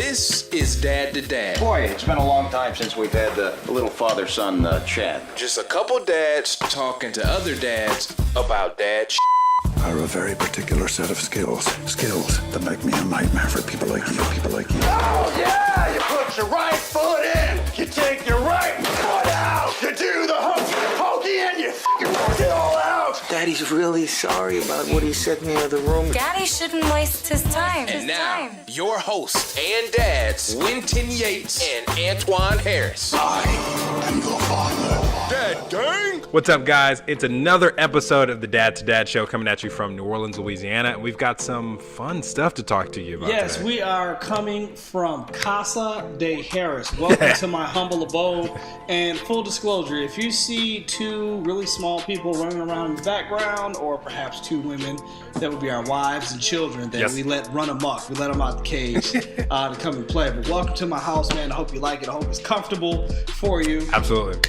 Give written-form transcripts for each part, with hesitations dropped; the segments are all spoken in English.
This is Dad to Dad. Boy, it's been a long time since we've had the little father-son chat. Just a couple dads talking to other dads about dad shit. I have a very particular set of skills that make me a nightmare for people like you. Oh, yeah! You put your right foot in, you take your right foot out, you do the hokey and you work it all out. Daddy's really sorry about what he said in the other room. Daddy shouldn't waste his time. And now, your hosts and dads, Winton Yates and Antoine Harris. I am your father. Dad gang! What's up, guys? It's another episode of the Dad to Dad Show coming at you from New Orleans, Louisiana. And we've got some fun stuff to talk to you about. Yes, today. we are coming from Casa de Harris. Welcome to my humble abode. And full disclosure, if you see two really small people running around in the background, or perhaps two women, that would be our wives and children that we let run amok. We let them out the cage to come and play. But welcome to my house, man. I hope you like it. I hope it's comfortable for you. Absolutely.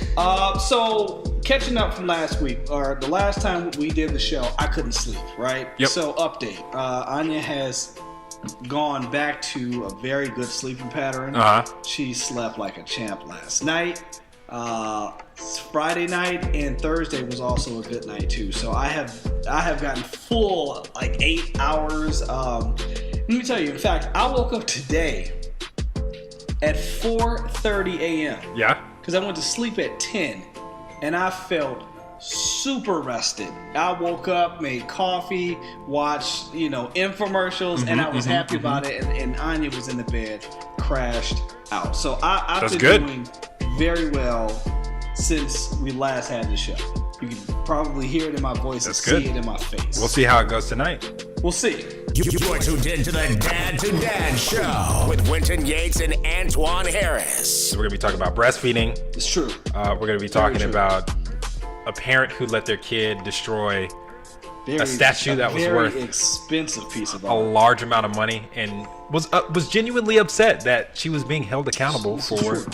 So catching up from last week, or the last time we did the show, I couldn't sleep, right? Yep. So update. Anya has gone back to a very good sleeping pattern. She slept like a champ last night. Friday night and Thursday was also a good night too. So I have gotten full like 8 hours. Let me tell you, in fact, I woke up today at 4:30 a.m. Yeah. Because I went to sleep at 10 and I felt super rested. I woke up, made coffee, watched, infomercials, and I was happy about it. And Anya was in the bed, crashed out. So I've been doing very well since we last had the show. You can probably hear it in my voice and see it in my face. We'll see how it goes tonight. We'll see. You're tuned in to the Dad to Dad Show with Winton Yates and Antoine Harris. So we're going to be talking about breastfeeding. It's true. We're going to be talking about a parent who let their kid destroy a statue that was worth expensive piece of a art. large amount of money, and was genuinely upset that she was being held accountable for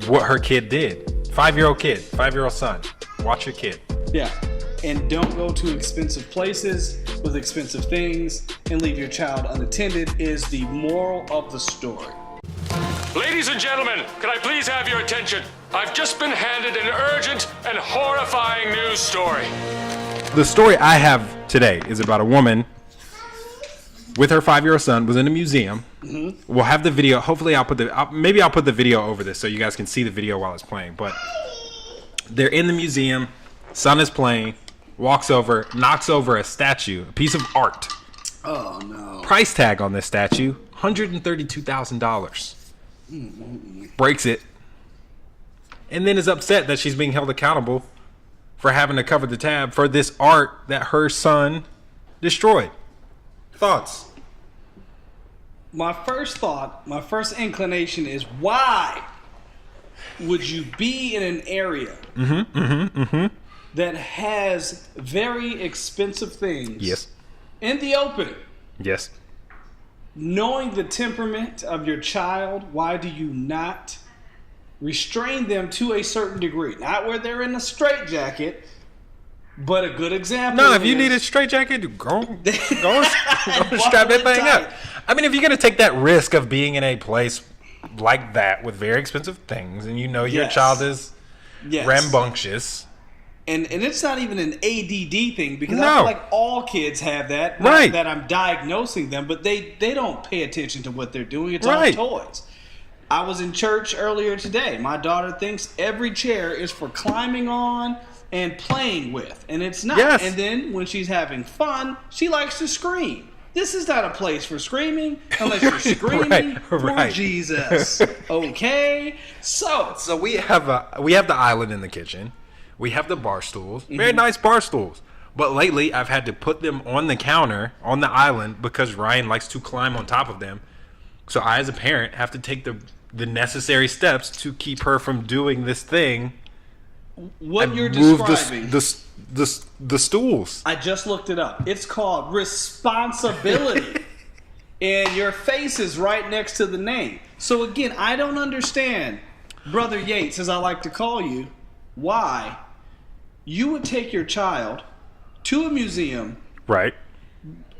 what her kid did. 5-year-old son. Watch your kid. Yeah. And don't go to expensive places with expensive things and leave your child unattended is the moral of the story. Ladies and gentlemen, can I please have your attention? I've just been handed an urgent and horrifying news story. The story I have today is about a woman with her 5-year-old son, was in a museum. Mm-hmm. We'll have the video. Hopefully I'll put the video over this so you guys can see the video while it's playing. But they're in the museum. Son is playing. Walks over, knocks over a statue, a piece of art. Oh, no. Price tag on this statue, $132,000. Breaks it. And then is upset that she's being held accountable for having to cover the tab for this art that her son destroyed. Thoughts? My first inclination is, why would you be in an area that has very expensive things in the open? Yes. Knowing the temperament of your child, why do you not restrain them to a certain degree? Not where they're in a straitjacket, but a good example. No, if you need a straitjacket, go strap that thing up. I mean, if you're going to take that risk of being in a place like that with very expensive things, and your child is rambunctious. And it's not even an ADD thing, because I feel like all kids have that. Not Right. that I'm diagnosing them, but they don't pay attention to what they're doing. It's all toys. I was in church earlier today. My daughter thinks every chair is for climbing on and playing with, and it's not. Yes. And then when she's having fun, she likes to scream. This is not a place for screaming unless you're screaming for Jesus. Okay? So we have the island in the kitchen. We have the bar stools. Very nice bar stools. But lately I've had to put them on the counter on the island because Ryan likes to climb on top of them. So I, as a parent, have to take the necessary steps to keep her from doing this thing. What you're describing, the stools. I just looked it up. It's called responsibility. And your face is right next to the name. So again, I don't understand, Brother Yates, as I like to call you, why you would take your child to a museum, right,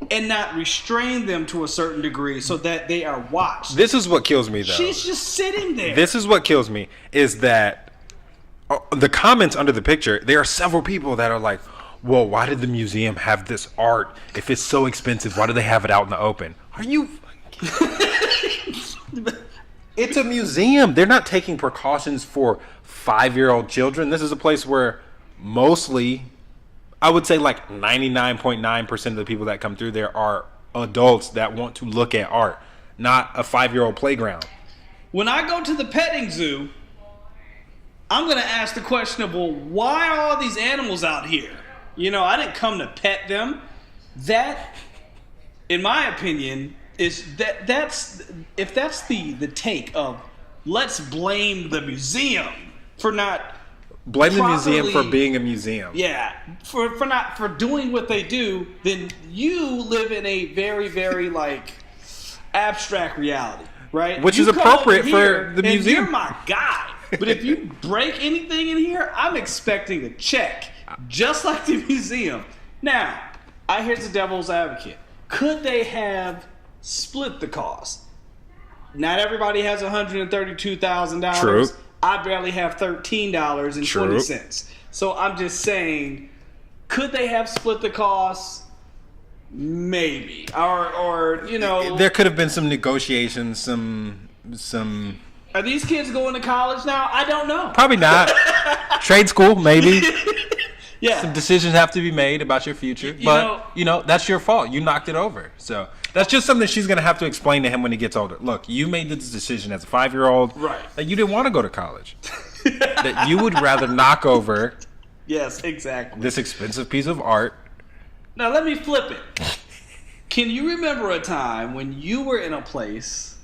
and not restrain them to a certain degree so that they are watched. This is what kills me, though. She's just sitting there. This is what kills me, is that the comments under the picture, there are several people that are like, well, why did the museum have this art? If it's so expensive, why do they have it out in the open? Are you... It's a museum. They're not taking precautions for 5-year-old children. This is a place where mostly, I would say like 99.9% of the people that come through there are adults that want to look at art, not a 5-year-old playground. When I go to the petting zoo, I'm going to ask the question of, well, why are all these animals out here? You know, I didn't come to pet them. That, in my opinion, is that's the take of, let's blame the museum for not blame the museum for being a museum. Yeah, for doing what they do. Then you live in a very, very like abstract reality, right? Which you is appropriate for the museum. You're my guy, but if you break anything in here, I'm expecting a check, just like the museum. Now, here's the devil's advocate. Could they have split the cost? Not everybody has $132,000. True. I barely have $13.20. So I'm just saying, could they have split the cost? Maybe. Or you know, there could have been some negotiations, some. Are these kids going to college now? I don't know. Probably not. Trade school, maybe. Yeah. Some decisions have to be made about your future, but you know that's your fault. You knocked it over, so that's just something she's gonna have to explain to him when he gets older. Look, you made this decision as a 5-year-old, right? That you didn't want to go to college, that you would rather knock over. Yes, exactly. This expensive piece of art. Now let me flip it. Can you remember a time when you were in a place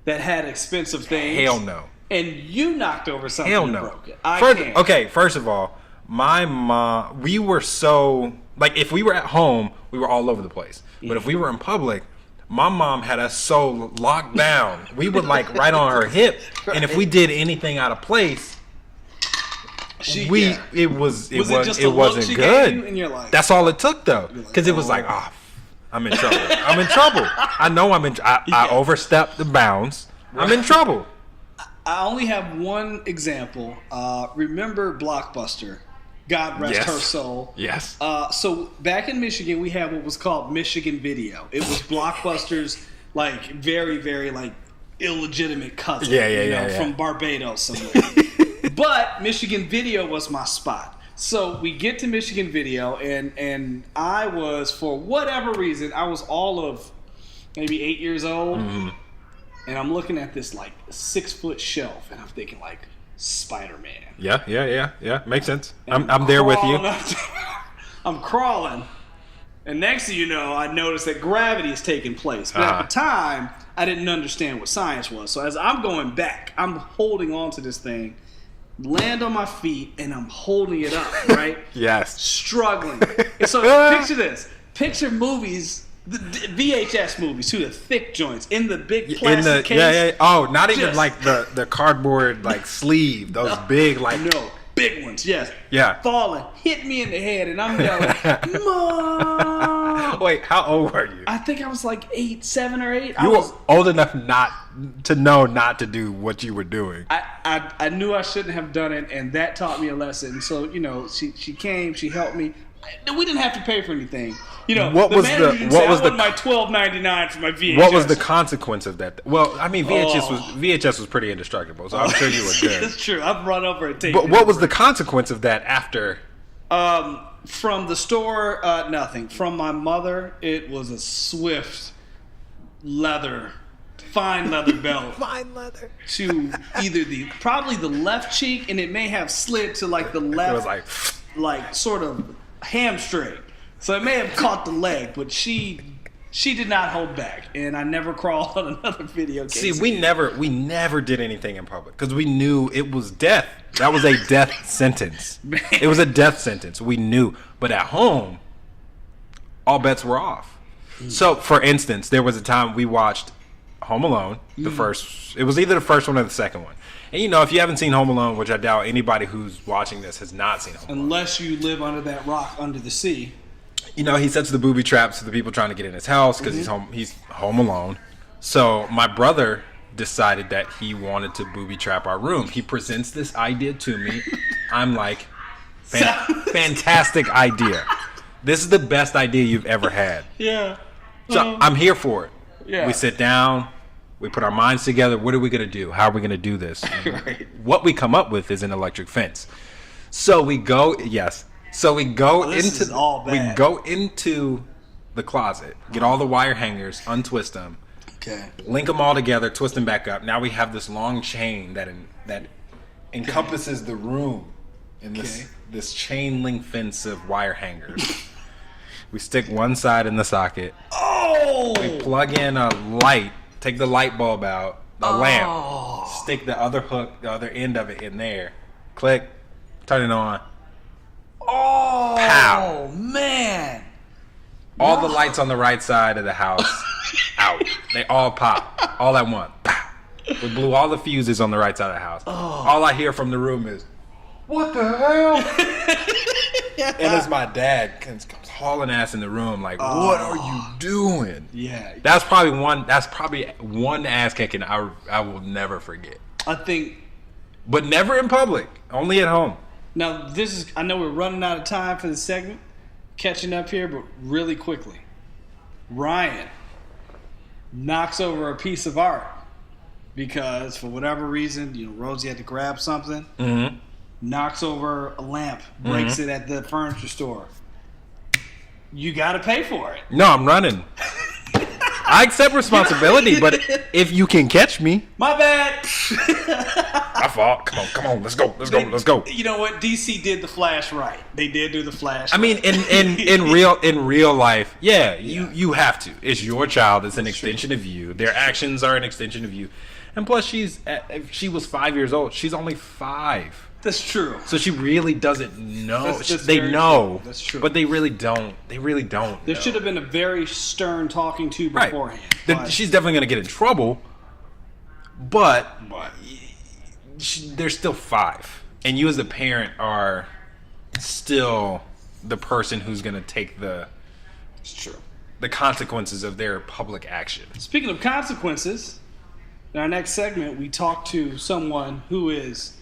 that had expensive things? Hell no. And you knocked over something Hell and no. broke it. I can't. Okay, first of all, my mom, we were so, like, if we were at home, we were all over the place. But if we were in public, my mom had us so locked down. We would, like, right on her hip. And if we did anything out of place, it wasn't good. And you're like, that's all it took, though. Because it was like, I'm in trouble. I'm in trouble. I know I overstepped the bounds. I'm in trouble. I only have one example. Remember Blockbuster? God rest her soul. Yes. So back in Michigan, we had what was called Michigan Video. It was Blockbuster's like very, very like illegitimate cousin. From Barbados somewhere. But Michigan Video was my spot. So we get to Michigan Video, and I was, for whatever reason, I was all of maybe 8 years old. Mm-hmm. And I'm looking at this like 6-foot shelf, and I'm thinking like Spider-Man. Yeah. Makes sense. I'm there with you. I'm crawling, and next thing you know, I noticed that gravity is taking place. But at the time, I didn't understand what science was. So as I'm going back, I'm holding on to this thing, land on my feet, and I'm holding it up, right? Yes. Struggling. And so picture this. Picture movies. The VHS movies, too, the thick joints in the big plastic case. Yeah. Oh, not even like the cardboard like sleeve. Those big like big ones. Yes. Yeah. Falling, hit me in the head, and I'm yelling, "Mom!" Wait, how old were you? I think I was like 7 or 8. You were old enough not to know not to do what you were doing. I knew I shouldn't have done it, and that taught me a lesson. So she came, she helped me. We didn't have to pay for anything. What was my $12.99 for my VHS? What was the consequence of that? Well, I mean, VHS was pretty indestructible, so I'm sure you were good. It's true. I've run over a tape. But what was the consequence of that after? From the store, nothing. From my mother, it was a swift fine leather belt. Fine leather. To either probably the left cheek, and it may have slid to like the left. It was like sort of hamstring. So it may have caught the leg, but she did not hold back, and I never crawled on another video game. See, we never did anything in public because we knew it was death. That was a death sentence. Man. It was a death sentence. We knew, but at home, all bets were off. So, for instance, there was a time we watched Home Alone. It was either the first one or the second one. And if you haven't seen Home Alone, which I doubt anybody who's watching this has not seen Home Alone. Unless you live under that rock under the sea. you know, he sets the booby traps for the people trying to get in his house because he's home alone. So my brother decided that he wanted to booby trap our room. He presents this idea to me. I'm like, fantastic idea. This is the best idea you've ever had. Yeah. So I'm here for it. Yeah. We sit down. We put our minds together. What are we going to do? How are we going to do this? Right. What we come up with is an electric fence. So we go, yes. So we go this is all bad. we go into the closet, get all the wire hangers, untwist them, Okay. link them all together, twist them back up. Now we have this long chain that encompasses the room in this chain link fence of wire hangers. We stick one side in the socket. Oh! We plug in a light, take the light bulb out, the lamp, stick the other hook, the other end of it in there, click, turn it on. Oh! Pow! Man! All the lights on the right side of the house out. They all pop all at once. Pow! We blew all the fuses on the right side of the house. All I hear from the room is, "What the hell?" And it's my dad comes hauling ass in the room like, "What are you doing?" Yeah. That's probably one ass kicking I will never forget. I think. But never in public, only at home. Now, I know we're running out of time for this segment, catching up here, but really quickly. Ryan knocks over a piece of art because, for whatever reason, Rosie had to grab something, knocks over a lamp, breaks it at the furniture store. You got to pay for it. No, I'm running. I accept responsibility, but if you can catch me. My bad. My fault. Come on, let's go. You know what? DC did the Flash right. They did do the Flash. I mean, in real life, you have to. It's your child. It's an extension of you. Their actions are an extension of you. And plus, if she was 5 years old. She's only 5. That's true. So she really doesn't know. That's they know. True. That's true. But they really don't. There should have been a very stern talking to beforehand. Right. She's definitely going to get in trouble. But they're still 5. And you as a parent are still the person who's going to take the consequences of their public action. Speaking of consequences, in our next segment, we talk to someone who is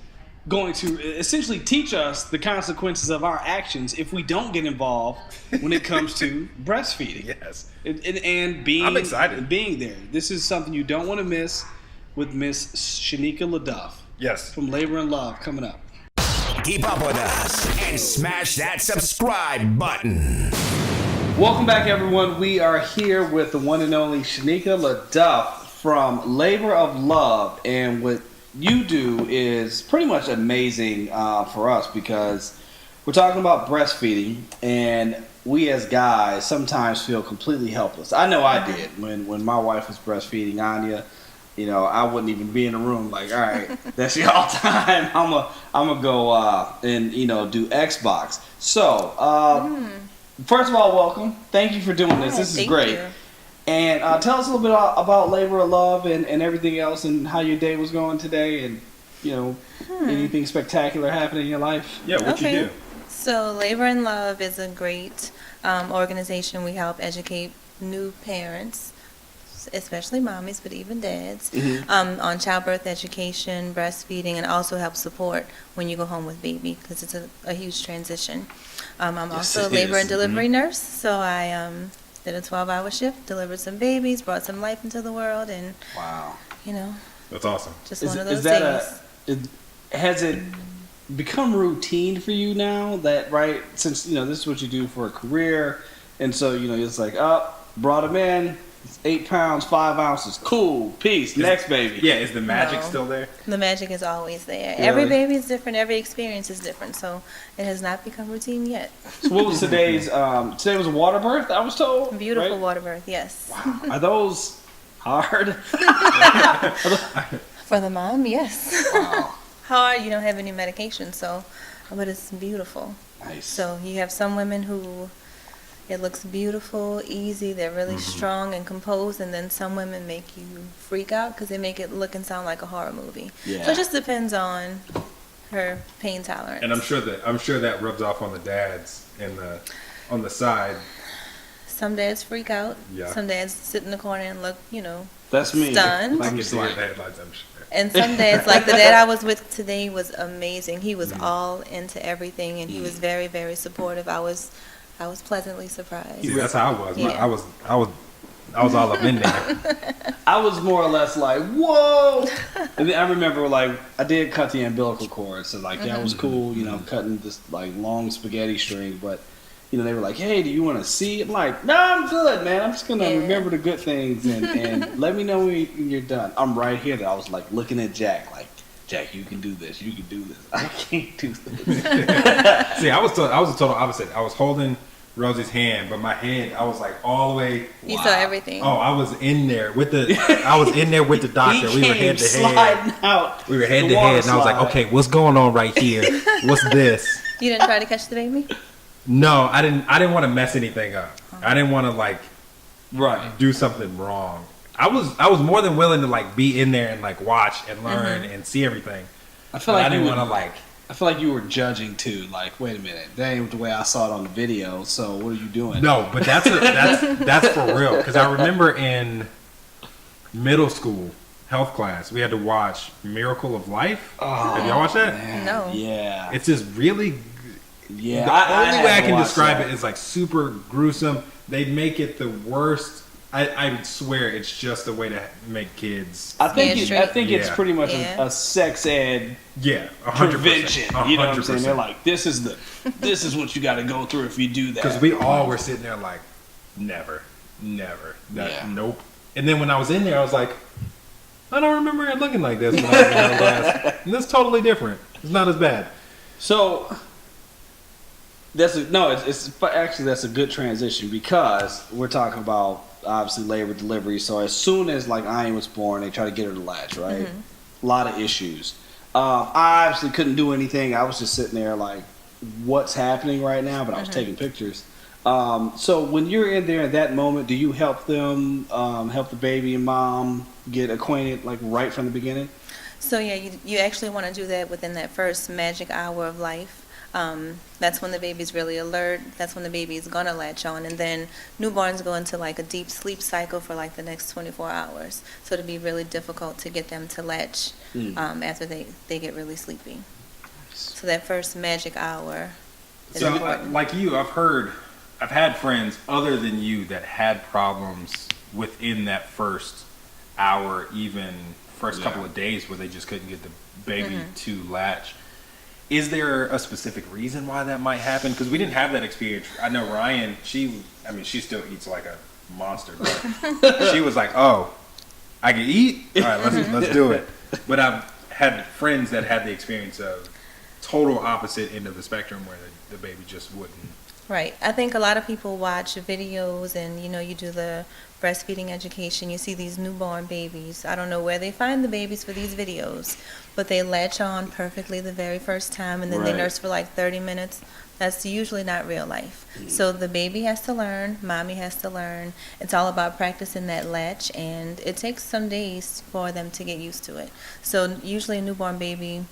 going to essentially teach us the consequences of our actions if we don't get involved when it comes to breastfeeding. Yes. And being, I'm excited. Being there. This is something you don't want to miss with Miss Shanika LaDuff. Yes. From Labor and Love coming up. Keep up with us and smash that subscribe button. Welcome back, everyone. We are here with the one and only Shanika LaDuff from Labor of Love. And what you do is pretty much amazing for us because we're talking about breastfeeding, and we as guys sometimes feel completely helpless. I know I did when my wife was breastfeeding Anya. I wouldn't even be in the room. Like, all right, that's y'all time. I'm gonna go and do Xbox. So first of all, welcome. Thank you for doing this. This is great. You. And tell us a little bit about Labor of Love and everything else, and how your day was going today, and anything spectacular happening in your life. Yeah, what you do? So Labor and Love is a great organization. We help educate new parents, especially mommies, but even dads, on childbirth education, breastfeeding, and also help support when you go home with baby, because it's a huge transition. I'm also a labor and delivery nurse, so I did a 12-hour shift, delivered some babies, brought some life into the world, and That's awesome. Just one of those days. Has it become routine for you now that, right, since this is what you do for a career, and so it's like, brought him in, it's 8 pounds 5 ounces, cool, peace, next baby. Yeah, is the magic still there? The magic is always there. Really? Every baby is different, every experience is different, so it has not become routine yet. So what was today's today was a water birth, I was told? Beautiful right? water birth, yes. Wow. Are those hard? For the mom, yes. Wow. Hard, you don't have any medication, but it's beautiful. Nice. So you have some women who it looks beautiful, easy, they're really strong and composed, and then some women make you freak out because they make it look and sound like a horror movie. Yeah. So it just depends on her pain tolerance. And I'm sure that rubs off on the dads on the side Some dads freak out. Yeah. Some dads sit in the corner and look, That's me. stunned. I I'm can just see like, the headlights, I'm sure. And some dads, like the dad I was with today, was amazing. He was all into everything, and he was very, very supportive. I was pleasantly surprised. Yeah, that's how I was. Yeah. I was all up in there. I was more or less like, whoa. And then I remember, like, I did cut the umbilical cord, so like that was cool. Cutting this like long spaghetti string, but. They were like, hey, do you want to see? I'm like, no, I'm good, man. I'm just going to remember the good things and let me know when you're done. I'm right here. I was like looking at Jack, like, Jack, you can do this. You can do this. I can't do this. See, I was the total opposite. I was holding Rosie's hand, but my hand, I was like all the way. You saw everything. Oh, I was in there with the doctor. We were head to head. Out we were head to head, and I was like, okay, what's going on right here? What's this? You didn't try to catch the baby? No, I didn't want to mess anything up. I didn't want to do something wrong. I was more than willing to be in there and watch and learn and see everything. I feel like I didn't want to I feel like you were judging too. Like, wait a minute, that ain't the way I saw it on the video. So what are you doing? No, but that's for real. Because I remember in middle school health class, we had to watch Miracle of Life. Have y'all watched that? Man. No. Yeah. It's just really. Yeah. The only way I can describe it is super gruesome. They make it the worst. I swear it's just a way to make kids. I think it's pretty much a sex ed. Yeah, 100%. Prevention. 100%. You know what I'm saying? They're like, this is what you got to go through if you do that. Because we all were sitting there like, never. Nope. And then when I was in there, I was like, I don't remember it looking like this when I was in class. And it's totally different. It's not as bad. So. That's a good transition because we're talking about obviously labor delivery. So as soon as Ian was born, they try to get her to latch, right? A lot of issues. I obviously couldn't do anything. I was just sitting there like, what's happening right now? But I was taking pictures. So when you're in there at that moment, do you help them, help the baby and mom get acquainted right from the beginning? So yeah, you actually want to do that within that first magic hour of life. That's when the baby's really alert. That's when the baby is going to latch on. And then newborns go into a deep sleep cycle for the next 24 hours. So it'll be really difficult to get them to latch after they get really sleepy. So that first magic hour is important. Like you, I've had friends other than you that had problems within that first hour, even first couple of days where they just couldn't get the baby to latch. Is there a specific reason why that might happen? Because we didn't have that experience. I know Ryan, she still eats like a monster, but she was like, oh, I can eat? All right, let's do it. But I've had friends that had the experience of total opposite end of the spectrum where the baby just wouldn't. Right. I think a lot of people watch videos and, you do the breastfeeding education. You see these newborn babies. I don't know where they find the babies for these videos, but they latch on perfectly the very first time and then they nurse for 30 minutes. That's usually not real life. So the baby has to learn, mommy has to learn. It's all about practicing that latch, and it takes some days for them to get used to it. So usually a newborn baby,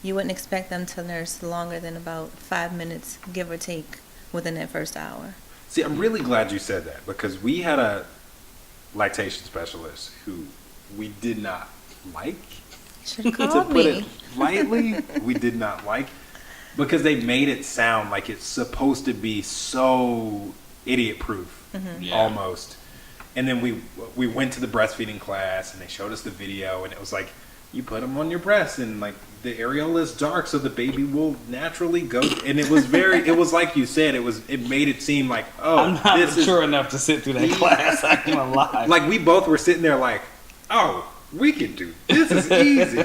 you wouldn't expect them to nurse longer than about 5 minutes, give or take, within that first hour. See, I'm really glad you said that because we had a lactation specialist who we did not like. Should have To called put me. it lightly, we did not like because they made it sound like it's supposed to be so idiot-proof, almost. And then we went to the breastfeeding class and they showed us the video and it was like, you put them on your breast and the areola is dark so the baby will naturally go. And it was like you said, it made it seem like, oh, I'm not mature enough to sit through that class. I can't lie. We both were sitting there like, oh, we can do this. Is easy.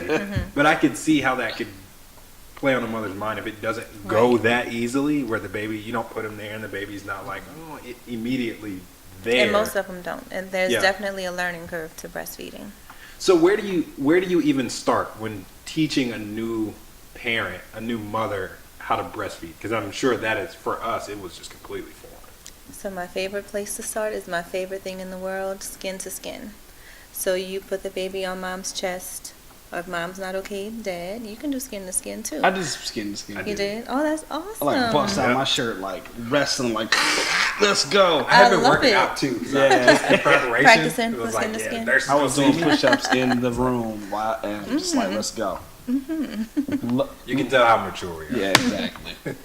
But I could see how that could play on a mother's mind if it doesn't go that easily, where the baby, you don't put him there and the baby's not immediately there. And most of them don't. And there's definitely a learning curve to breastfeeding. So where do you even start when teaching a new parent, a new mother, how to breastfeed? Because I'm sure that is, for us, it was just completely foreign. So my favorite place to start is my favorite thing in the world, skin to skin. So you put the baby on mom's chest, or if mom's not okay, dad, you can do skin to skin too. I did skin to skin. You did? Oh, that's awesome. I bust out my shirt wrestling Let's go. I have been love working it. out too. Yeah. In preparation. Practicing, It was skin to yeah, skin. there's I was still doing push-ups in the room and just like, let's go. You can tell how mature we are. Yeah, exactly.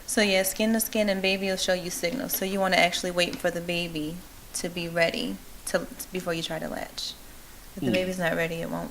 So yeah, skin to skin, and baby will show you signals. So you want to actually wait for the baby to be ready before you try to latch. If the baby's not ready, it won't.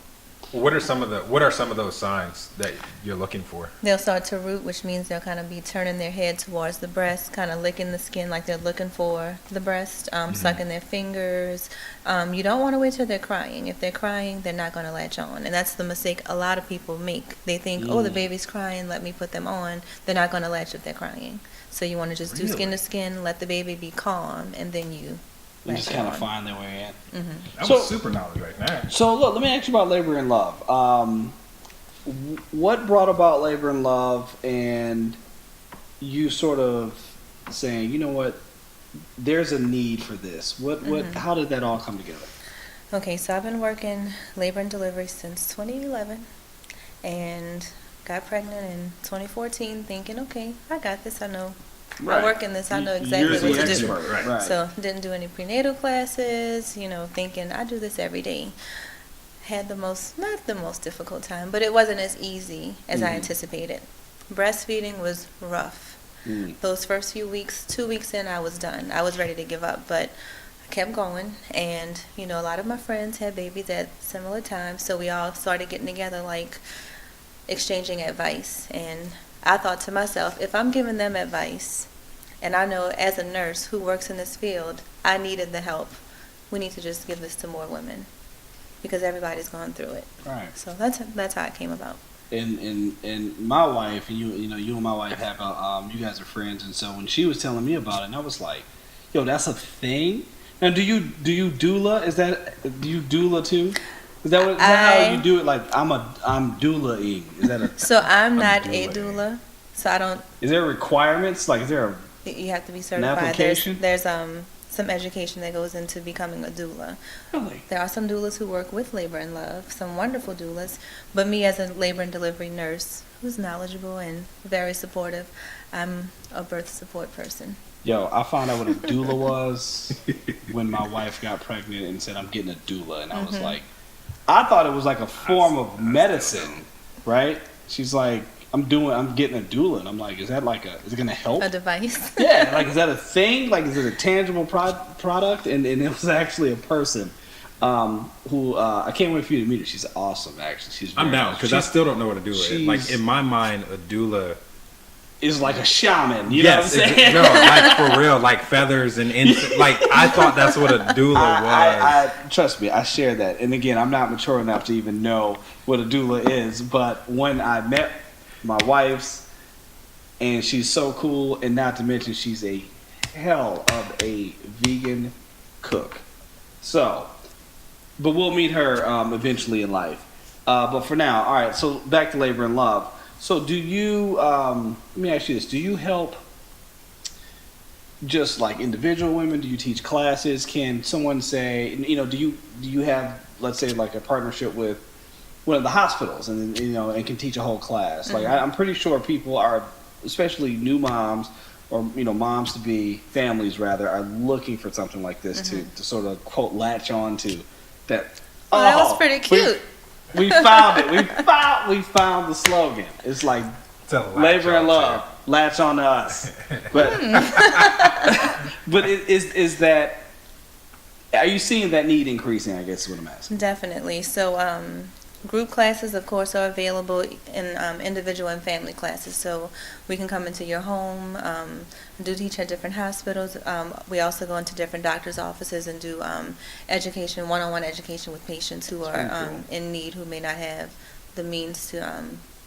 What are some of those signs that you're looking for? They'll start to root, which means they'll kind of be turning their head towards the breast, kind of licking the skin like they're looking for the breast, sucking their fingers. You don't want to wait till they're crying. If they're crying, they're not going to latch on. And that's the mistake a lot of people make. They think, oh, the baby's crying, let me put them on. They're not going to latch if they're crying. So you want to just do skin to skin, let the baby be calm, and then you just kind of find their way in. That was super knowledge right there. So look, let me ask you about labor and love. What brought about labor and love, and you sort of saying, you know what, there's a need for this. How did that all come together? Okay, so I've been working labor and delivery since 2011, and got pregnant in 2014, thinking, okay, I got this. I know. Right. I work in this. I know exactly You're what the to do. expert, right. So didn't do any prenatal classes. Thinking I do this every day. Had not the most difficult time, but it wasn't as easy as I anticipated. Breastfeeding was rough. Those first few weeks, 2 weeks in, I was done. I was ready to give up, but I kept going. And a lot of my friends had babies at similar times, so we all started getting together, like exchanging advice. And I thought to myself, if I'm giving them advice, and I know as a nurse who works in this field, I needed the help, we need to just give this to more women, because everybody's going through it. Right. So that's how it came about. And my wife, and you and my wife have you guys are friends, and so when she was telling me about it, and I was like, yo, that's a thing. Now, do you doula? Do you doula too? Is that how you do it? Like I'm doula-ing. Is that a? So I'm not a doula. So I don't. Is there requirements? Like, is there You have to be certified. application? There's some education that goes into becoming a doula. Really? There are some doulas who work with labor and love, some wonderful doulas. But me as a labor and delivery nurse who's knowledgeable and very supportive, I'm a birth support person. Yo, I found out what a doula was when my wife got pregnant and said, I'm getting a doula. And I was like, I thought it was like a form of medicine, right? She's like, I'm getting a doula. And I'm like, is it going to help? A device. Yeah, like, is that a thing? Like, is it a tangible product? And it was actually a person who, I can't wait for you to meet her. She's awesome, actually. I'm down, because I still don't know what a doula is. Like, in my mind, a doula is like a shaman. You know what I'm saying? No, like, for real, like feathers and like, I thought that's what a doula was. I trust me, I share that. And again, I'm not mature enough to even know what a doula is, but when I met my wife's, and she's so cool, and not to mention she's a hell of a vegan cook. So, but we'll meet her eventually in life. But for now, all right, so back to labor and love. So do you, let me ask you this, do you help just like individual women? Do you teach classes? Can someone say, do you have, let's say, like a partnership with one of the hospitals and and can teach a whole class? Like, I'm pretty sure people are, especially new moms or, moms to be, families rather, are looking for something like this to sort of, quote, latch on to. That was pretty cute. We found it. We found the slogan. It's like labor and love. Latch on to us. But but is that? Are you seeing that need increasing? I guess is what I'm asking. Definitely. So group classes, of course, are available in individual and family classes. So we can come into your home, do teach at different hospitals. We also go into different doctors' offices and do education, one-on-one education with patients who are in need, who may not have the means to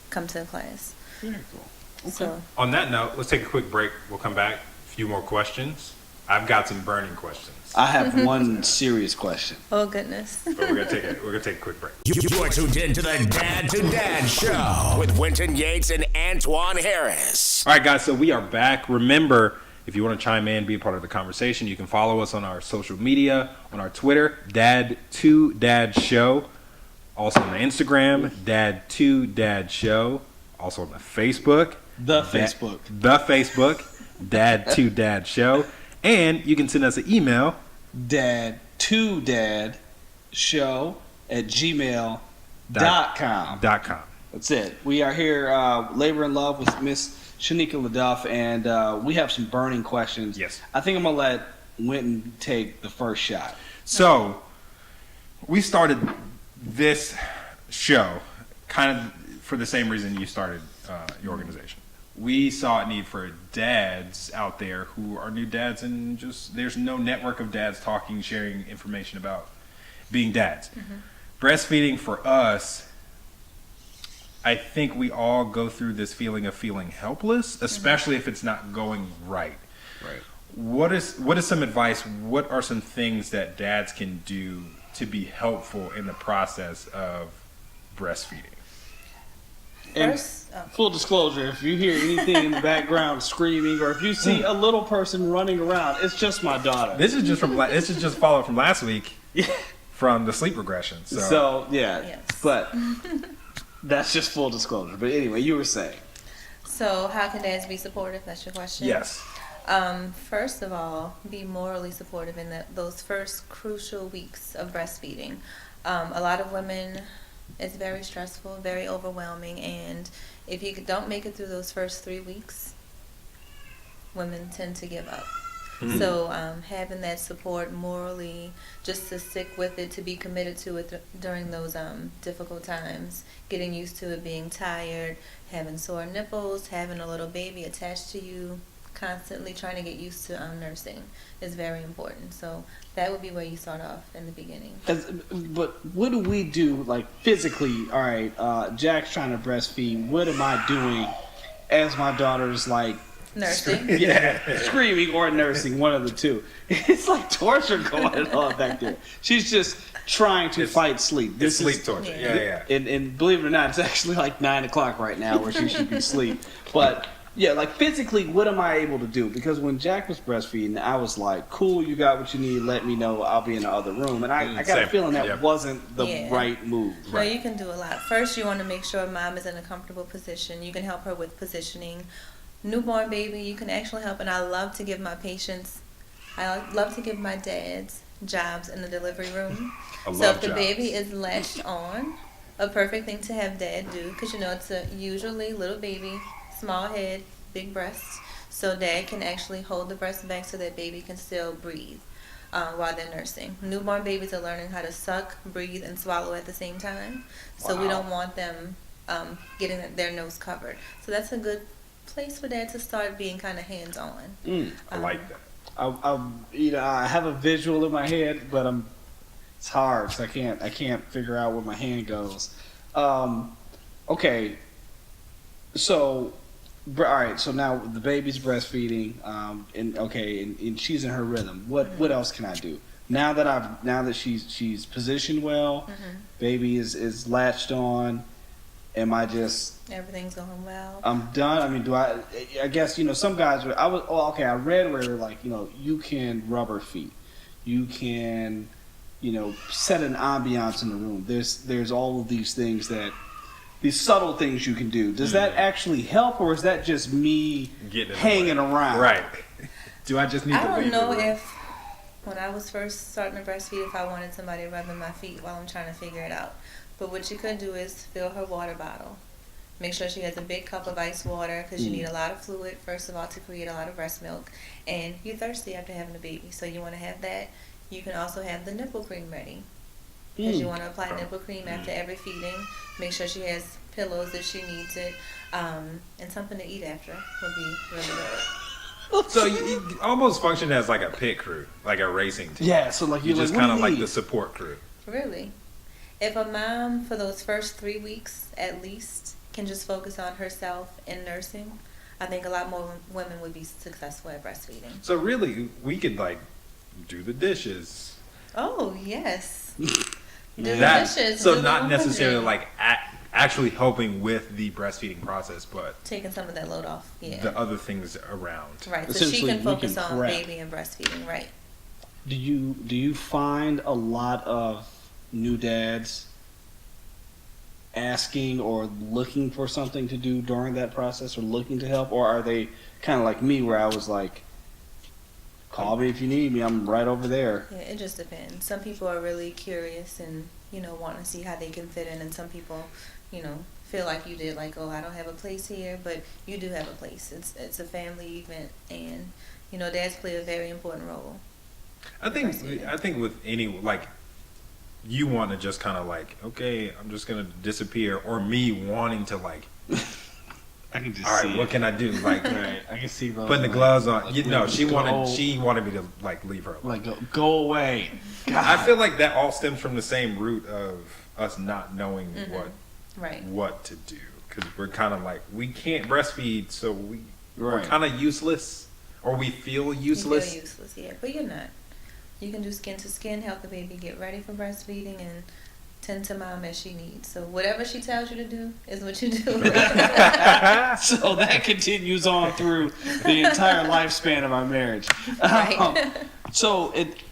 come to a class. Very cool. Okay. So, on that note, let's take a quick break. We'll come back. A few more questions. I've got some burning questions. I have one serious question. oh goodness. But we're gonna take a quick break. You are tuned in to the Dad to Dad Show with Winton Yates and Antoine Harris. All right, guys, so we are back. Remember, if you want to chime in, be a part of the conversation, you can follow us on our social media, on our Twitter, Dad2Dad Show. Also on the Instagram, Dad2Dad Show. Also on the Facebook. The Facebook, Dad2Dad Show. And you can send us an email. dad2dadshow@gmail.com. That's it. We are here, Labor and Love with Miss Shanika LaDuff, and we have some burning questions. Yes. I think I'm going to let Winton take the first shot. So, we started this show kind of for the same reason you started your organization. We saw a need for dads out there who are new dads, and just there's no network of dads talking, sharing information about being dads. Breastfeeding for us, I think we all go through this feeling of feeling helpless, especially if it's not going right. Right. What is some advice? What are some things that dads can do to be helpful in the process of breastfeeding? And full disclosure, if you hear anything in the background screaming, or if you see a little person running around, it's just my daughter. This is just follow-up from last week from the sleep regression. So yeah, Yes. but that's just full disclosure. But anyway, you were saying. So how can dads be supportive? That's your question? Yes. First of all, be morally supportive in those first crucial weeks of breastfeeding. A lot of women, it's very stressful, very overwhelming, and if you don't make it through those first 3 weeks, women tend to give up. So having that support morally, just to stick with it, to be committed to it during those difficult times, getting used to it, being tired, having sore nipples, having a little baby attached to you, constantly trying to get used to nursing is very important. So that would be where you start off in the beginning. But what do we do, like physically? All right, Jack's trying to breastfeed. What am I doing as my daughter's like Nursing? screaming or nursing, one of the two. It's like torture going on back there. She's just trying to fight sleep. This sleep torture. Yeah. And believe it or not, it's actually like 9 o'clock right now where she should be asleep. But yeah, like physically, what am I able to do? Because when Jack was breastfeeding, I was like, cool, you got what you need, let me know, I'll be in the other room. And I got a feeling that wasn't the right move. No, you can do a lot. First, you want to make sure mom is in a comfortable position. You can help her with positioning. Newborn baby, you can actually help. And I love to give my dads jobs in the delivery room. So if the baby is latched on, a perfect thing to have dad do, because it's a usually little baby, small head, big breasts, so dad can actually hold the breast back so that baby can still breathe while they're nursing. Newborn babies are learning how to suck, breathe, and swallow at the same time, so we don't want them getting their nose covered. So that's a good place for dad to start being kind of hands-on. I like that. I have a visual in my head, but it's hard, so I can't figure out where my hand goes. Okay, so all right, so now the baby's breastfeeding, and she's in her rhythm. What else can I do now that she's positioned well? Baby is latched on. Am I just everything's going well? I'm done. I mean, I guess some guys. I read where like you can rubber feed, you can set an ambiance in the room. There's all of these things these subtle things you can do. Does that actually help, or is that just me hanging around? Right. Do I just need to leave? I don't know if when I was first starting to breastfeed, if I wanted somebody rubbing my feet while I'm trying to figure it out. But what you could do is fill her water bottle. Make sure she has a big cup of ice water, because you need a lot of fluid, first of all, to create a lot of breast milk. And you're thirsty after having a baby, so you want to have that. You can also have the nipple cream ready, because you want to apply nipple cream after every feeding. Make sure she has pillows if she needs it, and something to eat after would be really good. So you almost function as like a pit crew, like a racing team. Yeah, so like you're just kind of like the support crew. Really. If a mom, for those first 3 weeks at least, can just focus on herself and nursing, I think a lot more women would be successful at breastfeeding. So really, we could like do the dishes. Oh, yes. Do the dishes. So not necessarily like actually helping with the breastfeeding process, but taking some of that load off. Yeah. The other things around. Right. So she can focus on baby and breastfeeding. Right. Do you find a lot of new dads asking or looking for something to do during that process, or looking to help, or are they kind of like me where I was like, Call me if you need me. I'm right over there. Yeah, it just depends. Some people are really curious and, want to see how they can fit in. And some people, feel like you did, like, oh, I don't have a place here. But you do have a place. It's a family event. And, dads play a very important role. I think with any, like, you want to just kind of like, okay, I'm just going to disappear. Or me wanting to, like, I can just all right, see what can I do? Like, right. I can see putting the gloves on. She wanted me to like leave her alone. Like go away. God. I feel like that all stems from the same root of us not knowing what to do, because we're kind of like, we can't breastfeed, so we're kind of useless, or we feel useless. You feel useless, yeah, but you're not. You can do skin to skin, help the baby get ready for breastfeeding, and tend to mom as she needs. So whatever she tells you to do is what you do. So that continues on through the entire lifespan of my marriage. Right. So it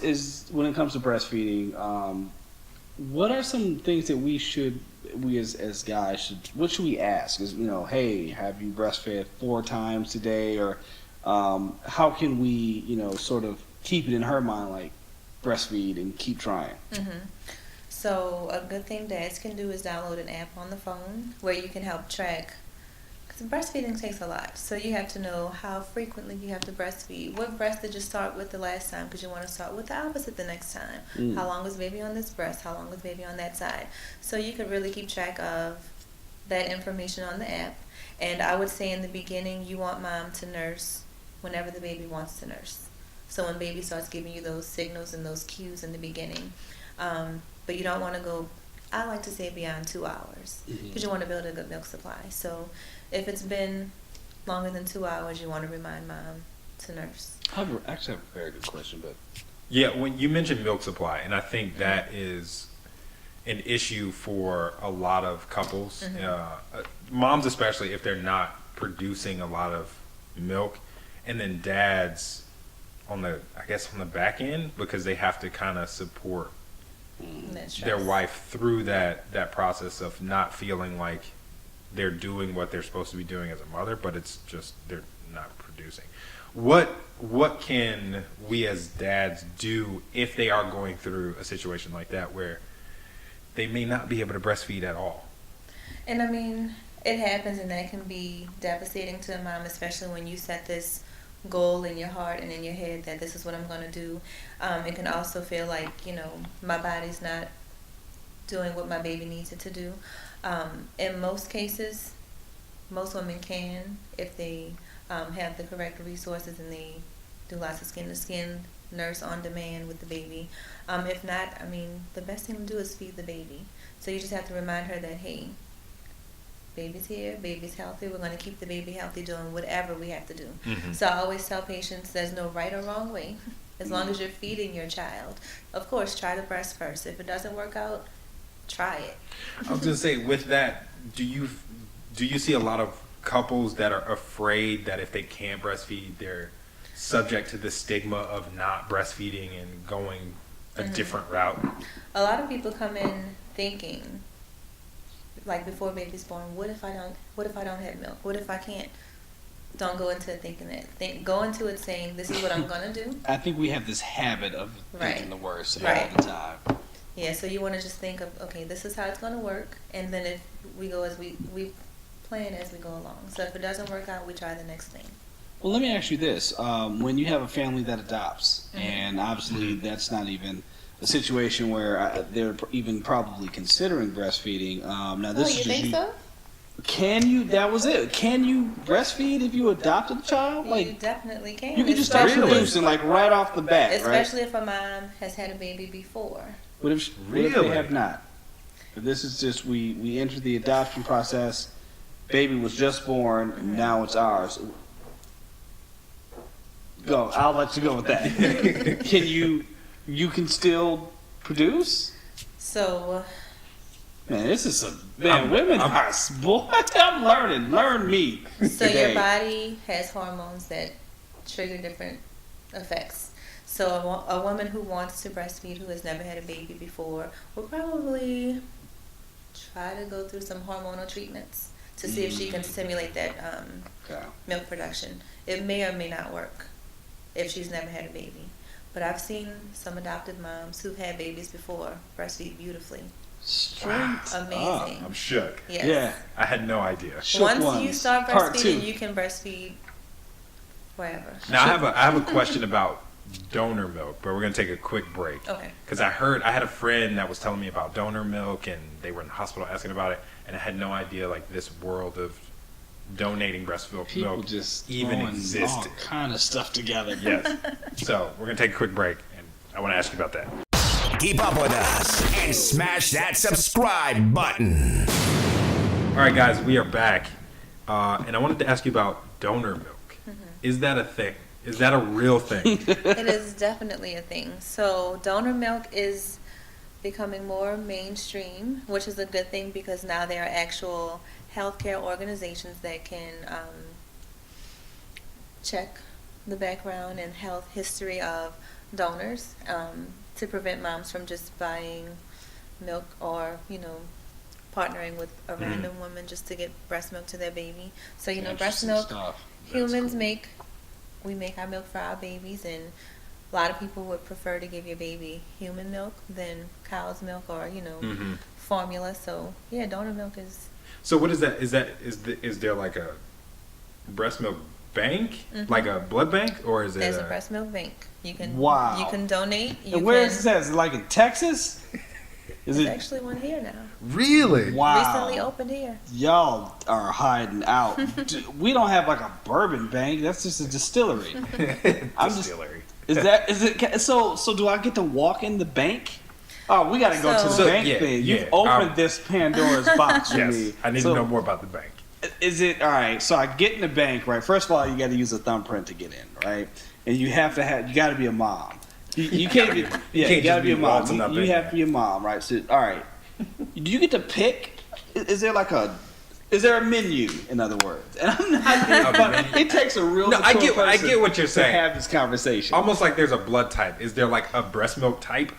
is when it comes to breastfeeding, what are some things that we as guys what should we ask? Is, hey, have you breastfed 4 times today? Or how can we, sort of keep it in her mind, like, breastfeed and keep trying? Mm-hmm. So a good thing dads can do is download an app on the phone where you can help track, because breastfeeding takes a lot. So you have to know how frequently you have to breastfeed. What breast did you start with the last time? Because you want to start with the opposite the next time. How long was baby on this breast? How long was baby on that side? So you could really keep track of that information on the app. And I would say in the beginning, you want mom to nurse whenever the baby wants to nurse. So when baby starts giving you those signals and those cues in the beginning. But you don't want to go, I like to say, beyond 2 hours, because you want to build a good milk supply. So if it's been longer than 2 hours, you want to remind mom to nurse. I actually have a very good question, but yeah, when you mentioned milk supply, and I think that is an issue for a lot of couples, moms especially, if they're not producing a lot of milk, and then dads on the back end, because they have to kind of support their wife through that process of not feeling like they're doing what they're supposed to be doing as a mother, but it's just they're not producing. What can we as dads do if they are going through a situation like that where they may not be able to breastfeed at all? And I mean, it happens, and that can be devastating to a mom, especially when you set this goal in your heart and in your head that this is what I'm going to do. It can also feel like, my body's not doing what my baby needs it to do. In most cases, most women can, if they have the correct resources and they do lots of skin-to-skin, nurse on demand with the baby. If not, the best thing to do is feed the baby. So you just have to remind her that, hey, baby's here, baby's healthy, we're going to keep the baby healthy doing whatever we have to do. So I always tell patients there's no right or wrong way. As long as you're feeding your child. Of course, try the breast first. If it doesn't work out, try it. I was going to say, with that, do you see a lot of couples that are afraid that if they can't breastfeed, they're subject to the stigma of not breastfeeding and going a different route? A lot of people come in thinking, like before baby's born, what if I don't have milk? What if I can't? Don't go into it thinking that. Go into it saying, this is what I'm going to do. I think we have this habit of thinking the worst all the time. Yeah, so you want to just think of, okay, this is how it's going to work, and then if we go as we plan as we go along. So if it doesn't work out, we try the next thing. Well, let me ask you this. When you have a family that adopts, and obviously that's not even a situation where they're even probably considering breastfeeding. Now, this you think so? Can you? That was it. Can you breastfeed if you adopted a child? You definitely can. You can just start producing right off the bat, especially if a mom has had a baby before. What if they have not? If this is just we entered the adoption process, baby was just born, and now it's ours. Go. I'll let you go with that. Can you? You can still produce? So. Man, this is women are boy. I'm learning. Learn me. So your body has hormones that trigger different effects. So a woman who wants to breastfeed, who has never had a baby before, will probably try to go through some hormonal treatments to see if she can stimulate that milk production. It may or may not work. if she's never had a baby. But I've seen some adopted moms who've had babies before breastfeed beautifully. Amazing. I'm shook. Yes. Yeah. I had no idea. Once you start Part breastfeeding, 2. you can breastfeed forever. Now I have a question about donor milk, but we're gonna take a quick break. Okay. Because I had a friend that was telling me about donor milk, and they were in the hospital asking about it, and I had no idea like this world of donating breast milk People just even throwing existed. all kind of stuff together. Yes. So we're gonna take a quick break, and I want to ask you about that. Keep up with us and smash that subscribe button. All right, guys, we are back, and I wanted to ask you about donor milk. Is that a thing? Is that a real thing? It is definitely a thing. So donor milk is becoming more mainstream, which is a good thing because now there are actual healthcare organizations that can check the background and health history of donors to prevent moms from just buying milk or, partnering with a random woman just to get breast milk to their baby. So, breast milk, humans we make our milk for our babies, and a lot of people would prefer to give your baby human milk than cow's milk or, formula. So, yeah, donor milk is... So what is that? Is there like a breast milk bank, like a blood bank, or is it? There's a breast milk bank. You can Wow. You can donate. And where is this? Is it like in Texas? There's actually one here now. Really? Wow. Recently opened here. Y'all are hiding out. We don't have like a bourbon bank. That's just a distillery. Distillery. Is it? So do I get to walk in the bank? Oh, we got to go to the bank thing. You've opened this Pandora's box for me. I need to know more about the bank. Is it all right? So I get in the bank, right? First of all, you got to use a thumbprint to get in, right? And you got to be a mom. You can't be. Yeah, you got to be a mom. You have to be a mom, right? So, all right. Do you get to pick? Is there a menu? In other words, and I'm not. But it takes a real. No, I get what you're saying. To have this conversation, almost like there's a blood type. Is there like a breast milk type?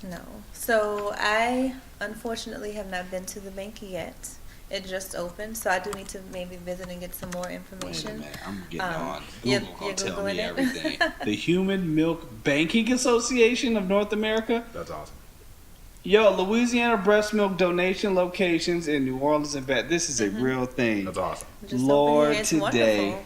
No. So I unfortunately have not been to the bank yet. It just opened, so I do need to maybe visit and get some more information. Wait a minute, I'm getting on. You're Google gonna tell me Googling it? everything. The Human Milk Banking Association of North America. That's awesome. Yo, Louisiana breast milk donation locations in New Orleans and Baton. This is a real thing. That's awesome. Just Lord, opened here. It's today. wonderful.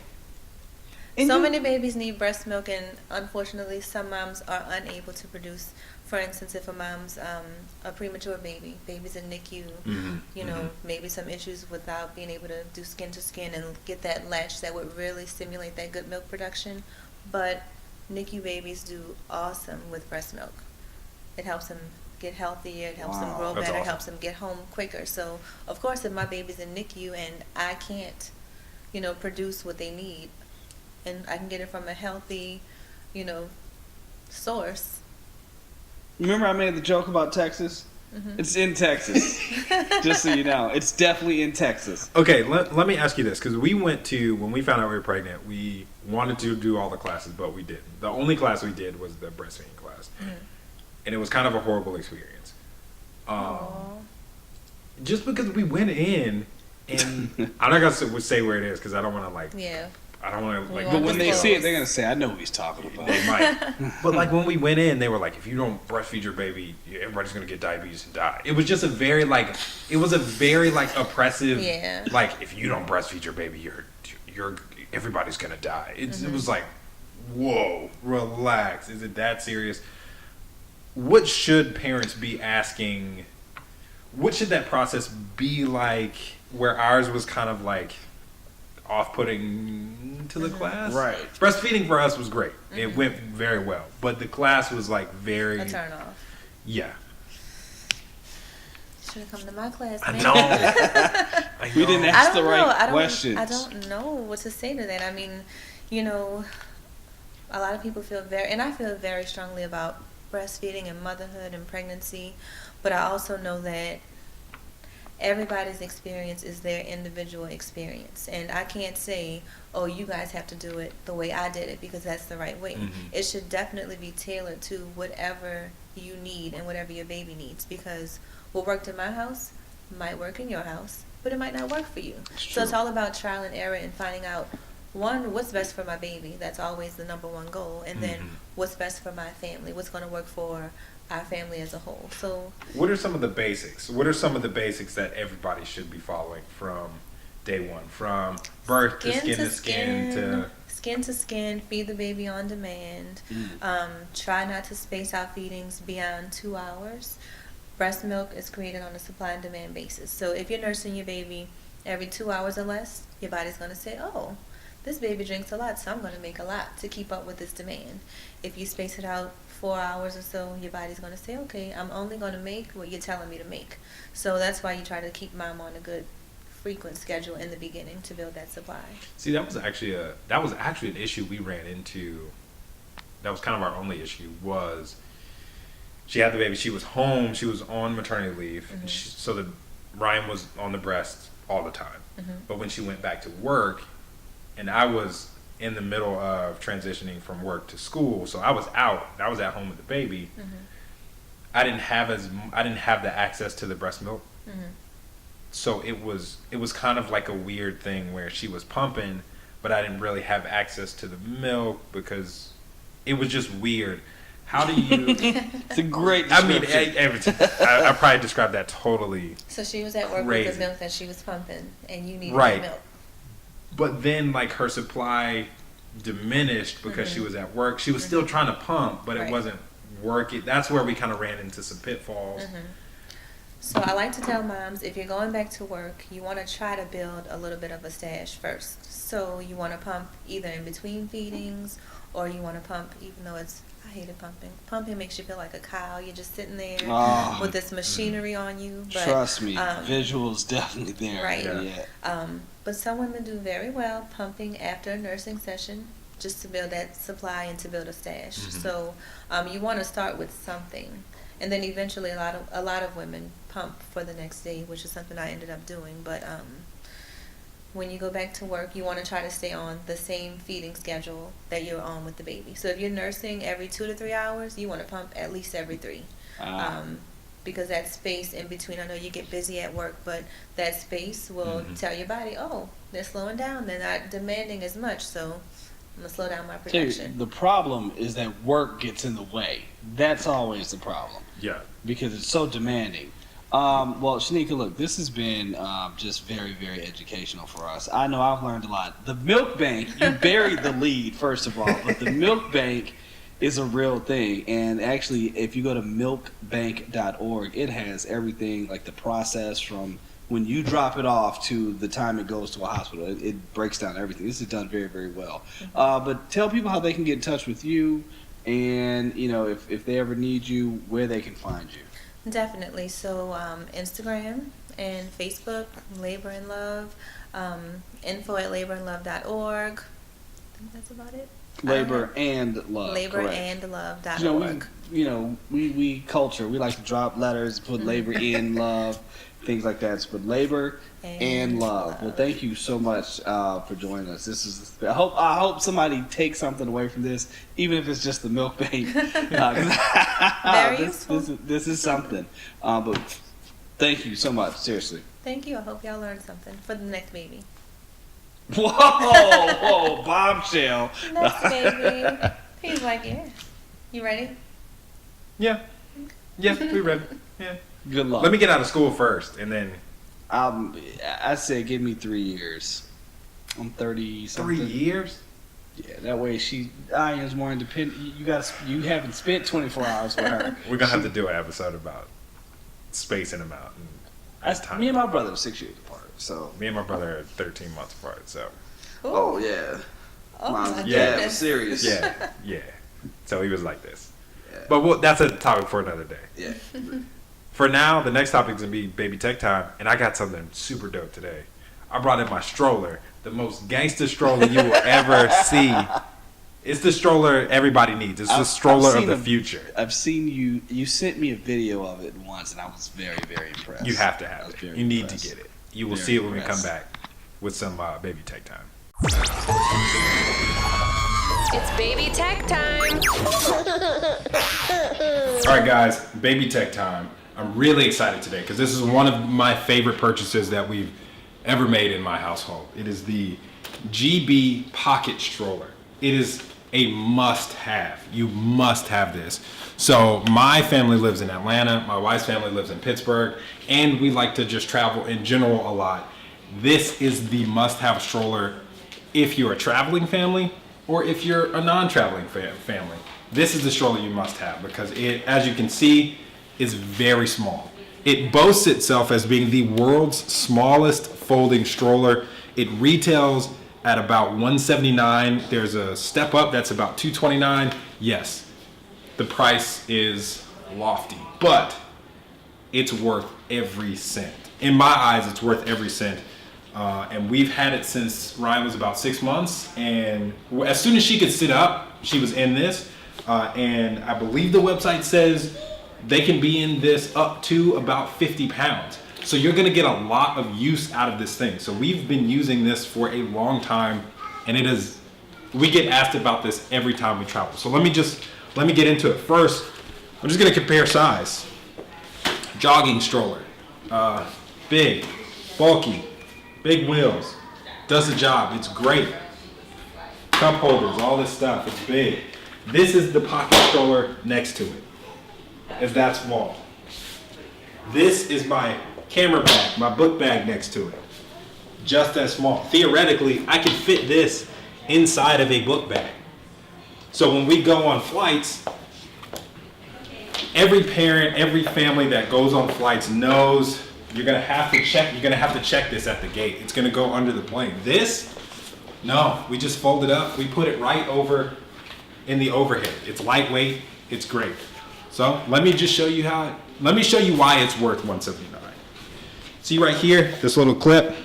So many babies need breast milk, and unfortunately, some moms are unable to produce. For instance, if a mom's a premature baby's in NICU, maybe some issues without being able to do skin to skin and get that latch that would really stimulate that good milk production. But NICU babies do awesome with breast milk. It helps them get healthier, it helps them grow better, it helps them get home quicker. So, of course, if my baby's in NICU and I can't, produce what they need, and I can get it from a healthy, source. Remember I made the joke about Texas? It's in Texas. Just so you know. It's definitely in Texas. Okay, let me ask you this, because when we found out we were pregnant, we wanted to do all the classes, but we didn't. The only class we did was the breastfeeding class. And it was kind of a horrible experience. Just because we went in, and I'm not going to say where it is, because I don't want to, I don't want to But when they see it, they're gonna say, "I know who he's talking about." They might. But when we went in, they were like, "If you don't breastfeed your baby, everybody's gonna get diabetes and die." It was just a very oppressive. Yeah. Like, if you don't breastfeed your baby, you're everybody's gonna die. It was like, whoa, relax. Is it that serious? What should parents be asking? What should that process be like? Where ours was kind of like off-putting to the class. Right. Breastfeeding for us was great. It went very well. But the class was like very... A turn off. Yeah. Should have come to my class, I man. know. We didn't ask the right questions. I don't know what to say to that. I mean, a lot of people feel and I feel very strongly about breastfeeding and motherhood and pregnancy, but I also know that everybody's experience is their individual experience, and I can't say, oh, you guys have to do it the way I did it because that's the right way. It should definitely be tailored to whatever you need and whatever your baby needs, because what worked in my house might work in your house, but it might not work for you. So it's all about trial and error and finding out one, what's best for my baby? That's always the number one goal. And then what's best for my family? What's going to work for our family as a whole? So what are some of the basics? What are some of the basics that everybody should be following from day one? From birth to skin to skin to... Skin to skin, feed the baby on demand. Try not to space out feedings beyond 2 hours. Breast milk is created on a supply and demand basis. So if you're nursing your baby every 2 hours or less, your body's going to say, oh, this baby drinks a lot, so I'm going to make a lot to keep up with this demand. If you space it out 4 hours or so, your body's going to say, okay, I'm only going to make what you're telling me to make. So that's why you try to keep mom on a good frequent schedule in the beginning to build that supply. See, that was actually an issue we ran into. That was kind of our only issue. Was she had the baby, she was home, she was on maternity leave, so Ryan was on the breast all the time. But when she went back to work, and I was in the middle of transitioning from work to school, so I was out. I was at home with the baby. I didn't have the access to the breast milk. So it was kind of like a weird thing where she was pumping, but I didn't really have access to the milk because it was just weird. How do you... It's a great description. I probably described that totally. So she was at work crazy. with the milk that she was pumping, and you needed Right. milk. But then, like, her supply diminished because she was at work. She was still trying to pump, but it wasn't working. That's where we kind of ran into some pitfalls. So I like to tell moms, if you're going back to work, you want to try to build a little bit of a stash first. So you want to pump either in between feedings, or you want to pump even though I hated pumping. Pumping makes you feel like a cow. You're just sitting there with this machinery on you. But, trust me, visuals definitely there. Right. Yeah. But some women do very well pumping after a nursing session just to build that supply and to build a stash. So you want to start with something. And then eventually a lot of women pump for the next day, which is something I ended up doing. But when you go back to work, you want to try to stay on the same feeding schedule that you're on with the baby. So if you're nursing every 2 to 3 hours, you want to pump at least every 3. Because that space in between, I know you get busy at work, but that space will tell your body, oh, they're slowing down. They're not demanding as much, so I'm going to slow down my production. The problem is that work gets in the way. That's always the problem. Yeah. Because it's so demanding. Well, Shanika, look, this has been just very, very educational for us. I know I've learned a lot. The milk bank, you buried the lead, first of all, but the milk bank is a real thing. And actually, if you go to milkbank.org, it has everything, like the process from when you drop it off to the time it goes to a hospital. It breaks down everything. This is done very, very well. But tell people how they can get in touch with you, and if they ever need you, where they can find you. Definitely. So Instagram and Facebook, Labor and Love, info@laborandlove.org. I think that's about it. Labor and Love. Laborandlove.org. We culture. We like to drop letters, put labor in love, things like that. So put labor and love. Well, thank you so much for joining us. I hope somebody takes something away from this, even if it's just the milk bank. Very useful. This is something. But thank you so much. Seriously. Thank you. I hope y'all learned something for the next baby. Whoa, bombshell. Next baby. He's like, yeah. You ready? Yeah. Yeah, we ready. Yeah. Good luck. Let me get out of school first, and then... I said give me 3 years. I'm 30-something. 3 years? Yeah, that way I is more independent. You haven't spent 24 hours with her. We're going to have to do an episode about spacing them out. Me and my brother are 6 years apart. So me and my brother are 13 months apart. So. Ooh. Oh yeah. Oh my dad goodness. was serious. Yeah. So he was like this. Yeah. But that's a topic for another day. Yeah. For now, the next topic is gonna be baby tech time, and I got something super dope today. I brought in my stroller, the most gangster stroller you will ever see. It's the stroller everybody needs. It's the stroller of the future. I've seen you. You sent me a video of it once, and I was very, very impressed. You have to have it. You need to get it. You will see it when we come back with some baby tech time. It's baby tech time. All right, guys, baby tech time. I'm really excited today because this is one of my favorite purchases that we've ever made in my household. It is the GB pocket stroller. It is a must-have. You must have this. So my family lives in Atlanta, my wife's family lives in Pittsburgh, and we like to just travel in general a lot. This is the must-have stroller if you're a traveling family or if you're a non-traveling family. This is the stroller you must have because it, as you can see, is very small. It boasts itself as being the world's smallest folding stroller. It retails at about $179. There's a step up that's about $229. Yes, the price is lofty, but it's worth every cent. In my eyes, it's worth every cent. And we've had it since Ryan was about 6 months. And as soon as she could sit up, she was in this. And I believe the website says they can be in this up to about 50 pounds. So you're gonna get a lot of use out of this thing. So we've been using this for a long time, and we get asked about this every time we travel. So let me get into it. First, I'm just gonna compare size. Jogging stroller, big, bulky, big wheels, does the job, it's great. Cup holders, all this stuff, it's big. This is the pocket stroller next to it. Is that small. This is my camera bag, my book bag next to it. Just as small. Theoretically, I can fit this inside of a book bag. So when we go on flights, every parent, every family that goes on flights knows you're gonna have to check this at the gate. It's gonna go under the plane. This, no, we just fold it up. We put it right over in the overhead. It's lightweight, it's great. So let me show you why it's worth $179. See right here, this little clip,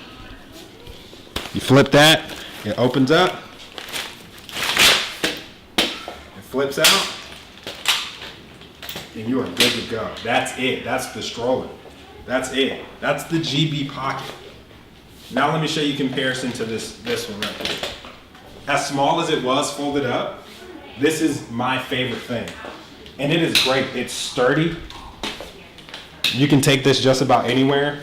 you flip that, it opens up, it flips out, and you are good to go. That's it, that's the stroller. That's it, that's the GB pocket. Now let me show you comparison to this one right here. As small as it was folded up, this is my favorite thing. And it is great, it's sturdy. You can take this just about anywhere.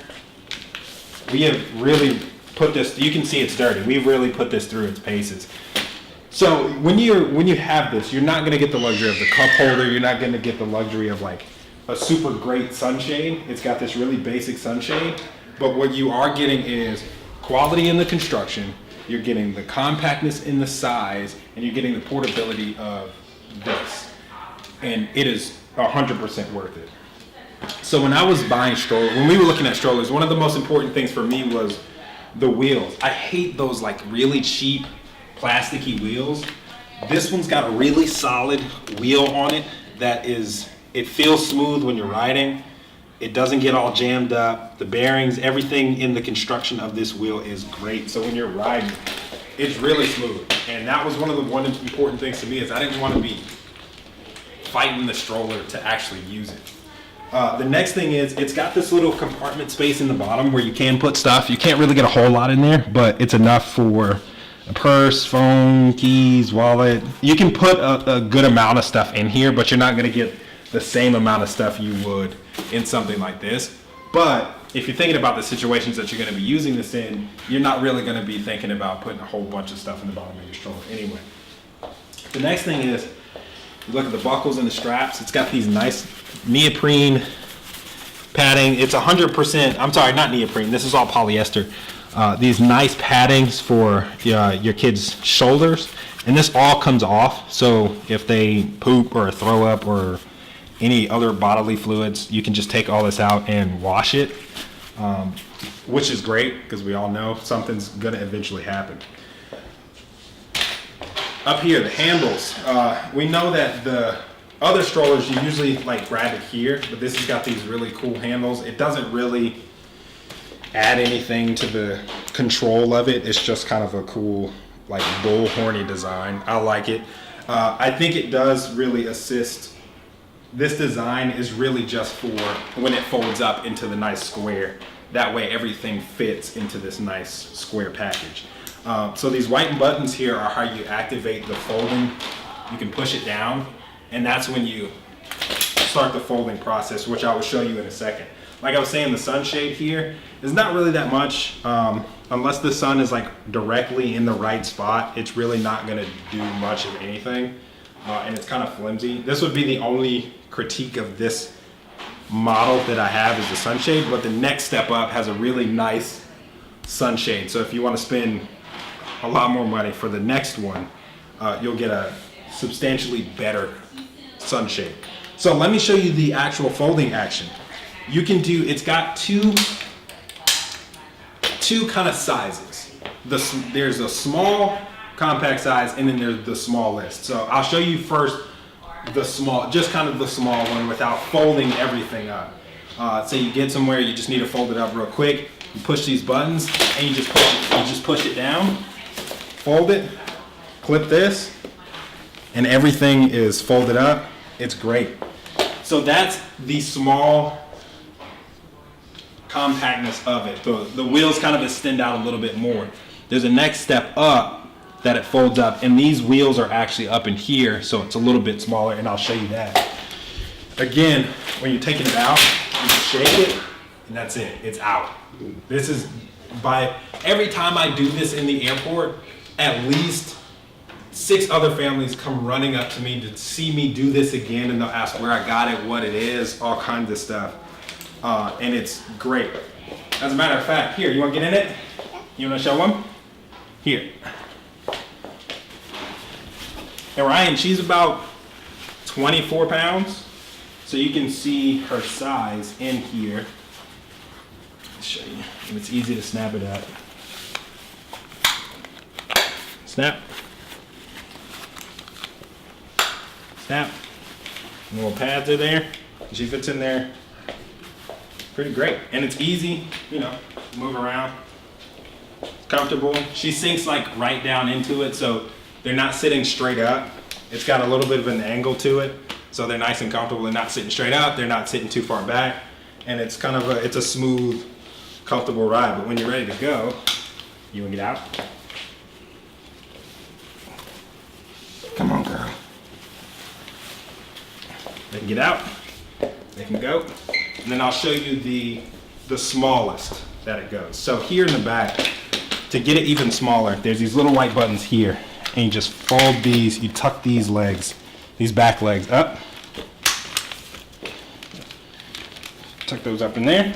We have really put this, you can see it's dirty. We've really put this through its paces. So when you have this, you're not gonna get the luxury of the cup holder, you're not gonna get the luxury of like a super great sunshade. It's got this really basic sunshade, but what you are getting is quality in the construction, you're getting the compactness in the size, and you're getting the portability of this. And it is 100% worth it. So when I was buying strollers, when we were looking at strollers, one of the most important things for me was the wheels. I hate those like really cheap plasticky wheels. This one's got a really solid wheel on it it feels smooth when you're riding. It doesn't get all jammed up. The bearings, everything in the construction of this wheel is great. So when you're riding, it's really smooth. And that was one of the important things to me is I didn't want to be fighting the stroller to actually use it. The next thing is it's got this little compartment space in the bottom where you can put stuff. You can't really get a whole lot in there, but it's enough for a purse, phone, keys, wallet. You can put a good amount of stuff in here, but you're not going to get the same amount of stuff you would in something like this. But if you're thinking about the situations that you're going to be using this in, you're not really going to be thinking about putting a whole bunch of stuff in the bottom of your stroller anyway. The next thing is, you look at the buckles and the straps. It's got these nice neoprene padding. It's 100%, I'm sorry, not neoprene. This is all polyester. These nice paddings for your kids' shoulders. And this all comes off. So if they poop or throw up or any other bodily fluids, you can just take all this out and wash it, which is great because we all know something's going to eventually happen. Up here, the handles. We know that the other strollers, you usually like grab it here, but this has got these really cool handles. It doesn't really add anything to the control of it. It's just kind of a cool like bull horny design. I like it. I think it does really assist. This design is really just for when it folds up into the nice square. That way everything fits into this nice square package. So these white buttons here are how you activate the folding. You can push it down, and that's when you start the folding process, which I will show you in a second. like I was saying, the sunshade here is not really that much. Unless the sun is like directly in the right spot, it's really not gonna do much of anything. And it's kind of flimsy. This would be the only critique of this model that I have is the sunshade, but the next step up has a really nice sunshade. So if you want to spend a lot more money for the next one, you'll get a substantially better sunshade. So let me show you the actual folding action. You can do, it's got two kind of sizes. There's a small compact size and then there's the smallest. So I'll show you first the small, just kind of the small one without folding everything up. Say you get somewhere, you just need to fold it up real quick. You push these buttons and you just push it down, fold it, clip this, and everything is folded up. It's great. So that's the small compactness of it. The wheels kind of extend out a little bit more. There's a next step up that it folds up, and these wheels are actually up in here, so it's a little bit smaller, and I'll show you that. Again, when you're taking it out, you just shake it, and that's it. It's out. This is, by every time I do this in the airport, at least 6 other families come running up to me to see me do this again, and they'll ask where I got it, what it is, all kinds of stuff. And it's great. As a matter of fact, here, you want to get in it? You want to show them? Here. And Ryan, she's about 24 pounds. So you can see her size in here. I'll show you. And it's easy to snap it up. Snap. Snap. And little pads are there. She fits in there pretty great. And it's easy, you know, move around. Comfortable. She sinks like right down into it, so they're not sitting straight up. It's got a little bit of an angle to it, so they're nice and comfortable. They're not sitting straight up. They're not sitting too far back, and it's kind of it's a smooth, comfortable ride. But when you're ready to go, you wanna get out? Come on, girl. They can get out. They can go, and then I'll show you the smallest that it goes. So here in the back, to get it even smaller, there's these little white buttons here. And you just fold these, you tuck these legs, these back legs up. Tuck those up in there.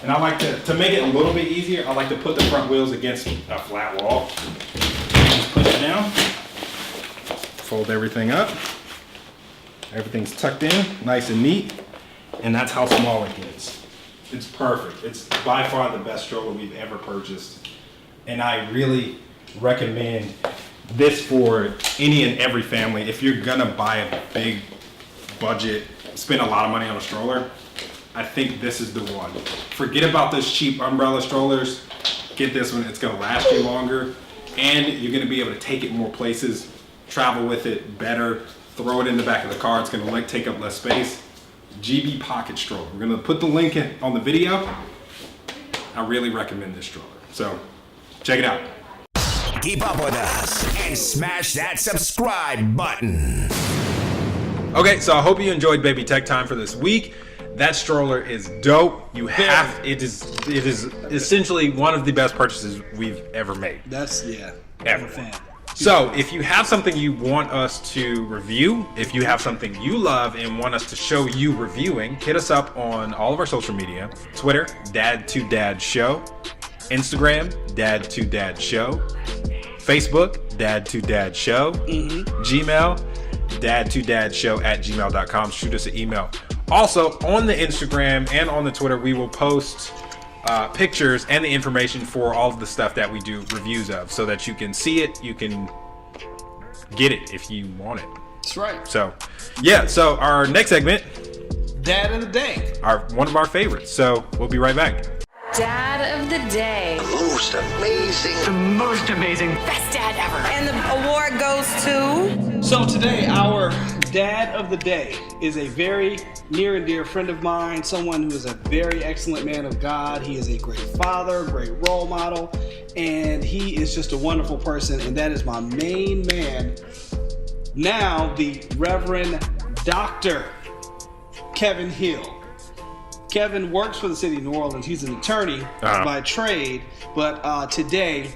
And I like to make it a little bit easier, I like to put the front wheels against a flat wall. Just push it down. Fold everything up. Everything's tucked in, nice and neat. And that's how small it gets. It's perfect. It's by far the best stroller we've ever purchased. And I really recommend this for any and every family. If you're gonna buy a big budget, spend a lot of money on a stroller, I think this is the one. Forget about those cheap umbrella strollers. Get this one. It's gonna last you longer, and you're gonna be able to take it more places, travel with it better, throw it in the back of the car. It's gonna take up less space. GB Pocket Stroller. We're gonna put the link on the video. I really recommend this stroller. So check it out. Keep up with us and smash that subscribe button. Okay, so I hope you enjoyed Baby Tech Time for this week. That stroller is dope. It is essentially one of the best purchases we've ever made. Ever. I'm a fan. So if you have something you want us to review, if you have something you love and want us to show you reviewing, hit us up on all of our social media. Twitter, Dad2Dad Show. Instagram, Dad2Dad Show. Facebook, Dad2Dad Show. Gmail, Dad2Dadshow@gmail.com. Shoot us an email. Also, on the Instagram and on the Twitter, we will post pictures and the information for all of the stuff that we do reviews of, so that you can see it, you can get it if you want it. That's right. So, yeah. So our next segment, Dad of the Day. One of our favorites. So we'll be right back. Dad of the day. Most amazing. The most amazing. Best dad ever. And the award goes to... So today, our Dad of the Day is a very near and dear friend of mine, someone who is a very excellent man of God. He is a great father, great role model, and he is just a wonderful person, and that is my main man, now the Reverend Dr. Kevin Hill. Kevin works for the city of New Orleans. He's an attorney by trade, but today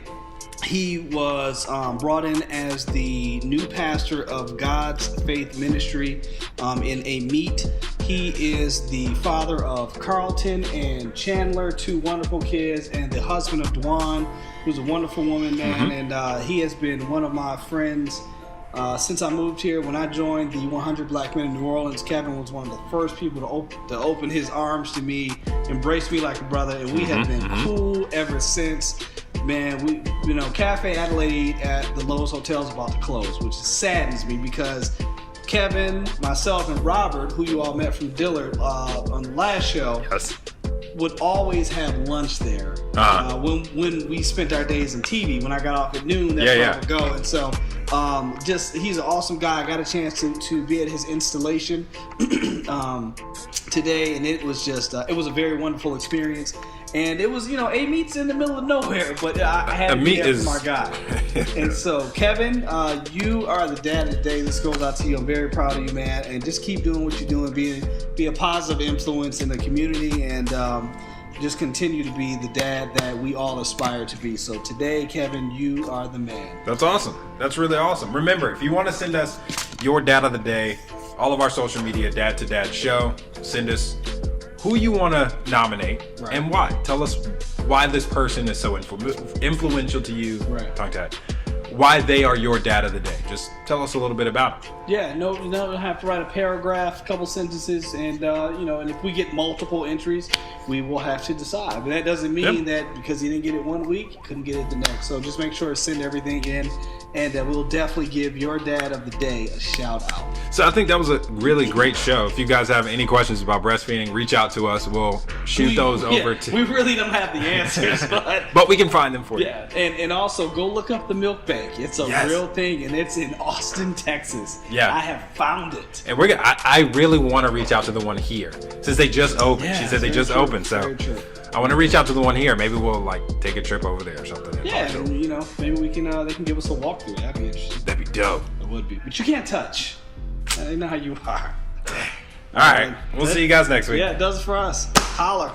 he was brought in as the new pastor of God's Faith Ministry in a meet. He is the father of Carlton and Chandler, 2 wonderful kids, and the husband of Dwan, who's a wonderful woman, man. And he has been one of my friends since I moved here. When I joined the 100 Black Men in New Orleans, Kevin was one of the first people to open his arms to me, embrace me like a brother, and we have been cool ever since. Man, Cafe Adelaide at the Lowe's Hotel is about to close, which saddens me because Kevin, myself, and Robert, who you all met from Dillard on the last show, would always have lunch there when we spent our days in TV. When I got off at noon, that's where I would go. And so he's an awesome guy. I got a chance to be at his installation today, and it was just it was a very wonderful experience. And it was, a meet's in the middle of nowhere, but I had to be there for my guy. And so, Kevin, you are the dad of the day. This goes out to you. I'm very proud of you, man. And just keep doing what you're doing, be a positive influence in the community, and just continue to be the dad that we all aspire to be. So today, Kevin, you are the man. That's awesome. That's really awesome. Remember, if you want to send us your dad of the day, all of our social media, Dad to Dad Show, send us who you want to nominate and why. Tell us why this person is so influential to you. Tongue tied. Why they are your dad of the day. Just tell us a little bit about it. Yeah, no, you don't have to write a paragraph, a couple sentences, and and if we get multiple entries, we will have to decide. But that doesn't mean that because you didn't get it one week, you couldn't get it the next. So just make sure to send everything in, and we'll definitely give your dad of the day a shout out. So I think that was a really great show. If you guys have any questions about breastfeeding, reach out to us. We'll shoot those over to. We really don't have the answers, but we can find them for you. Yeah, and also go look up the milk bank. It's a real thing, and it's in Austin, Texas. Yeah, I have found it. And we're gonna. I really want to reach out to the one here since they just opened. She said they just opened, so I want to reach out to the one here. Maybe we'll take a trip over there or something. Yeah, and, maybe we can. They can give us a walkthrough. That'd be interesting. That'd be dope. It would be, but you can't touch. I know how you are. All right. We'll see you guys next week. Yeah, it does it for us. Holler.